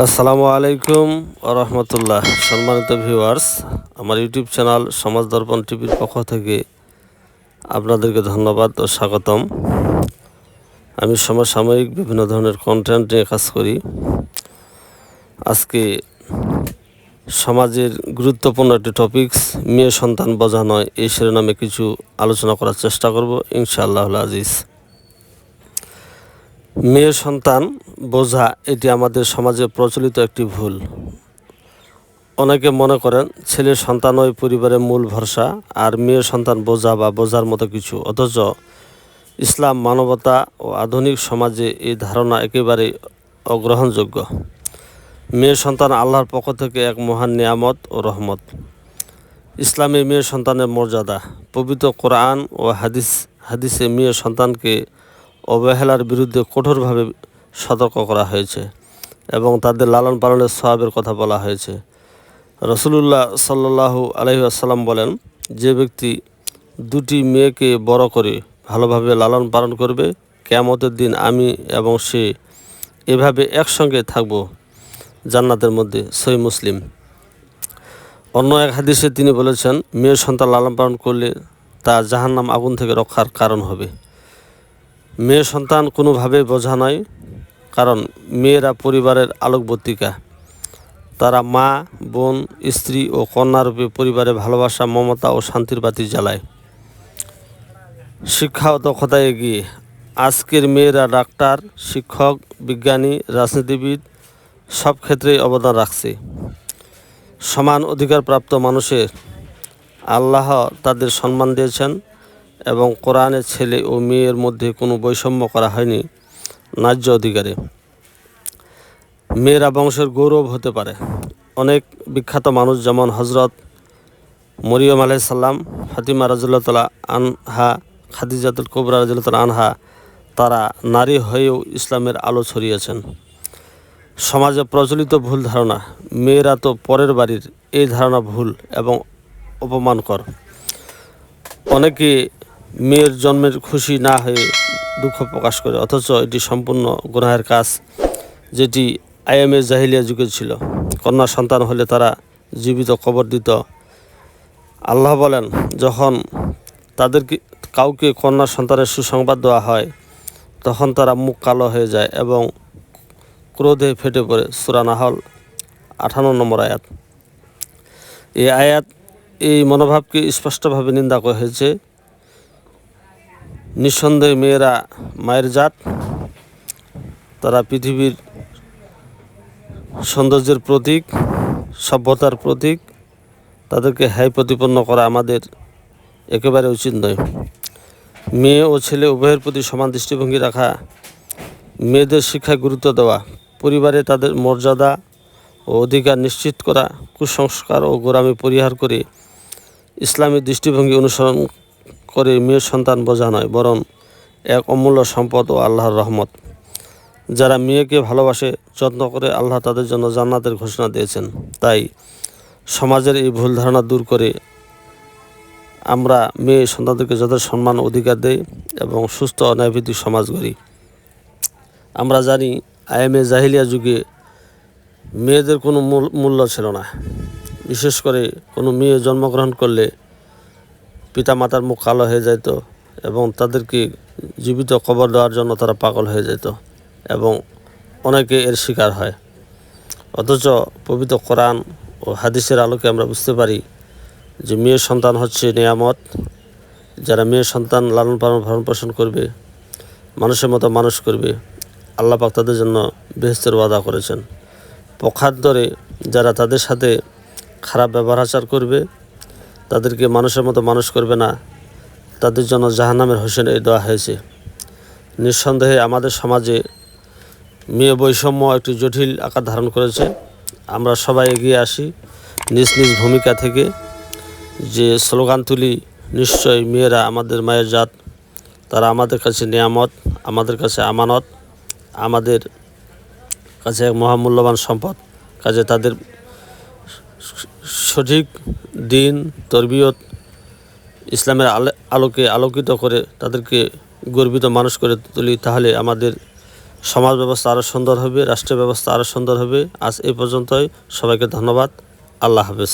আসসালামু আলাইকুম রহমতুল্লাহ। সম্মানিত ভিউয়ার্স, আমার ইউটিউব চ্যানেল সমাজ দর্পণ টিভির পক্ষ থেকে আপনাদেরকে ধন্যবাদ ও স্বাগতম। আমি সমসাময়িক বিভিন্ন ধরনের কন্টেন্ট নিয়ে কাজ করি। আজকে সমাজের গুরুত্বপূর্ণ একটি টপিকস মেয়ে সন্তান বোঝা নয়, এই শিরোনামে কিছু আলোচনা করার চেষ্টা করব ইনশাআল্লাহুল আজিজ। মেয়ে সন্তান বোঝা এটি আমাদের সমাজে প্রচলিত একটি ভুল। অনেকে মনে করেন ছেলের সন্তানই পরিবারের মূল ভরসা, আর মেয়ে সন্তান বোঝা বা বোঝার মতো কিছু। অথচ ইসলাম, মানবতা ও আধুনিক সমাজে এই ধারণা একেবারেই অগ্রহণযোগ্য। মেয়ে সন্তান আল্লাহর পক্ষ থেকে এক মহান নিয়ামত ও রহমত। ইসলামে মেয়ে সন্তানের মর্যাদা। পবিত্র কোরআন ও হাদিসে মেয়ে সন্তানকে অবহেলার বিরুদ্ধে কঠোরভাবে সতর্ক করা হয়েছে এবং তাদের লালন পালনের সওয়াবের কথা বলা হয়েছে। রাসূলুল্লাহ সাল্লাল্লাহু আলাইহি ওয়াসাল্লাম বলেন, যে ব্যক্তি দুটি মেয়েকে বড় করে ভালোভাবে লালন পালন করবে, কিয়ামতের দিন আমি এবং সে এভাবে একসঙ্গে থাকব জান্নাতের মধ্যে। সহিহ মুসলিম। অন্য এক হাদিসে তিনি বলেছেন, মেয়ে সন্তান লালন পালন করলে তা জাহান্নাম আগুন থেকে রক্ষার কারণ হবে। মেয়ে সন্তান কোনোভাবেই বোঝা নয়, কারণ মেয়েরা পরিবারের আলোকবর্তিকা। তারা মা, বোন, স্ত্রী ও কন্যারূপে পরিবারে ভালোবাসা, মমতা ও শান্তির বাতি জ্বালায়। শিক্ষা ও দক্ষতায় এগিয়ে। আজকের মেয়েরা ডাক্তার, শিক্ষক, বিজ্ঞানী, রাজনীতিবিদ সব ক্ষেত্রেই অবদান রাখছে। সমান অধিকারপ্রাপ্ত মানুষের আল্লাহ তাদের সম্মান দিয়েছেন এবং কোরআনে ছেলে ও মেয়ের মধ্যে কোনো বৈষম্য করা হয়নি ন্যায্য অধিকারে। মেয়েরা বংশের গৌরব হতে পারে। অনেক বিখ্যাত মানুষ যেমন হজরত মরিয়ম আলাইহিস সালাম, ফাতিমা রাদিয়াল্লাহু তাআলা আনহা, খাদিজাতুল কুবরা রাদিয়াল্লাহু তাআলা আনহা, তারা নারী হয়েও ইসলামের আলো ছড়িয়েছেন। সমাজে প্রচলিত ভুল ধারণা, মেয়েরা তো পরের বাড়ির, এই ধারণা ভুল এবং অপমানকর। অনেকে মেয়ের জন্মের খুশি না হয়ে দুঃখ প্রকাশ করে, অথচ এটি সম্পূর্ণ গুনাহের কাজ, যেটি আইএমএ জাহিলিয়া যুগে ছিল। কন্যা সন্তান হলে তারা জীবিত কবর দিত। আল্লাহ বলেন, যখন কাউকে কন্যা সন্তানের সুসংবাদ দেওয়া হয়, তখন তারা মুখ কালো হয়ে যায় এবং ক্রোধে ফেটে পড়ে। সূরা নাহল 58 নম্বর আয়াত। এই আয়াত এই মনোভাবকে স্পষ্টভাবে নিন্দা করা হয়েছে। নিঃসন্দেহে মেয়েরা মায়ের জাত, তারা পৃথিবীর সৌন্দর্যের প্রতীক, সভ্যতার প্রতীক। তাদেরকে হ্যায় প্রতিপন্ন করা আমাদের একেবারে উচিত নয়। মেয়ে ও ছেলে উভয়ের প্রতি সমান দৃষ্টিভঙ্গি রাখা, মেয়েদের শিক্ষায় গুরুত্ব দেওয়া, পরিবারে তাদের মর্যাদা ও অধিকার নিশ্চিত করা, কুসংস্কার ও গোঁড়ামি পরিহার করে ইসলামী দৃষ্টিভঙ্গি অনুসরণ করে মেয়ের সন্তান বোঝা নয়, বরং এক অমূল্য সম্পদ ও আল্লাহর রহমত। যারা মেয়েকে ভালোবাসে, যত্ন করে, আল্লাহ তাদের জন্য জান্নাতের ঘোষণা দিয়েছেন। তাই সমাজের এই ভুল ধারণা দূর করে আমরা মেয়ে সন্তানদেরকে যথেষ্ট সম্মান অধিকার দেই এবং সুস্থ ও ন্যায়ভিত্তিক সমাজ গড়ি। আমরা জানি আইএমএ জাহিলিয়া যুগে মেয়েদের কোনো মূল্য ছিল না। বিশেষ করে কোনো মেয়ে জন্মগ্রহণ করলে পিতামাতার মুখ কালো হয়ে যেত এবং তাদেরকে জীবিত কবর দেওয়ার জন্য তারা পাগল হয়ে যেত এবং অনেকে এর শিকার হয়। অথচ পবিত্র কোরআন ও হাদিসের আলোকে আমরা বুঝতে পারি যে মেয়ের সন্তান হচ্ছে নিয়ামত। যারা মেয়ের সন্তান লালন পালন, ভরণ পোষণ করবে, মানুষের মতো মানুষ করবে, আল্লাহ পাক তাদের জন্য বেহেশতের ওয়াদা করেছেন। পক্ষান্তরে যারা তাদের সাথে খারাপ ব্যবহার আচার করবে, তাদেরকে মানুষের মতো মানুষ করবে না, তাদের জন্য জাহান্নামের হোসেন দেওয়া হয়েছে। নিঃসন্দেহে আমাদের সমাজে মেয়ে বৈষম্য একটি জটিল আকার ধারণ করেছে। আমরা সবাই এগিয়ে আসি নিজ নিজ ভূমিকা থেকে, যে স্লোগান তুলি, নিশ্চয়ই মেয়েরা আমাদের মায়ের জাত, তারা আমাদের কাছে নিয়ামত, আমাদের কাছে আমানত, আমাদের কাছে এক মহামূল্যবান সম্পদ। কাজে তাদের সঠিক দিন, তরবিয়ত, ইসলামের আলোকে আলোকিত করে তাদেরকে গর্বিত মানুষ করে তুলি, তাহলে আমাদের সমাজ ব্যবস্থা আরও সুন্দর হবে, রাষ্ট্রীয় ব্যবস্থা আরও সুন্দর হবে। আজ এই পর্যন্তই। সবাইকে ধন্যবাদ। আল্লাহ হাফেজ।